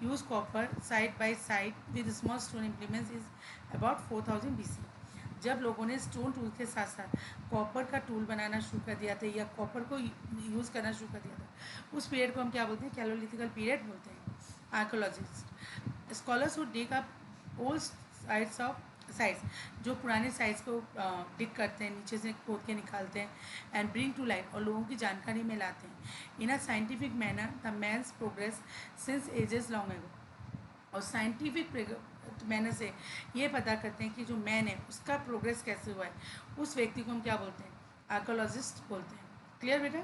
use copper side by side with small stone implements is about 4000 BC। जब लोगों ने स्टोन टूल के साथ साथ कॉपर का टूल बनाना शुरू कर दिया था या कॉपर को यूज़ करना शुरू कर दिया था, उस पीरियड को हम क्या बोलते हैं? कैलोलिथिकल पीरियड बोलते हैं। Archaeologist, scholars would dig up old sites of sites, जो पुराने साइट्स को डिग करते हैं, नीचे से खोद के निकालते हैं, एंड ब्रिंग टू लाइट, और लोगों की जानकारी में लाते हैं। In a scientific manner the man's progress since ages long ago, और साइंटिफिक मैनर से ये पता करते हैं कि जो मैन है उसका प्रोग्रेस कैसे हुआ है, उस व्यक्ति को हम क्या बोलते हैं? आर्कोलॉजिस्ट बोलते हैं। क्लियर बेटा?